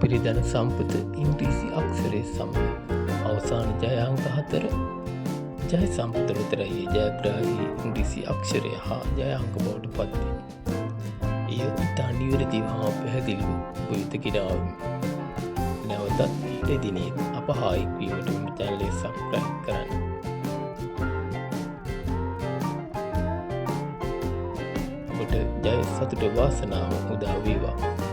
පිරිදැන සම්පත ඉංග්‍රීසි අක්ෂරය සමඟ අවසාන ජය අංක 4 ජය සම්පත විතරයි ජයග්‍රාහී ඉංග්‍රීසි අක්ෂරය හා ජය අංක බවට පත්වේ. එය ඉතා නිවැරදිව හා පැහැදිලිව ඔබ වෙත ගෙනාවෙමු. නැවතත් ඊට දිනේ අප හා එක්වීමට මෙම චැනලය සබ්ස්ක්‍රයිබ් කරන්න. ඔබට ජය සතුට වාසනාව උදා වේවා.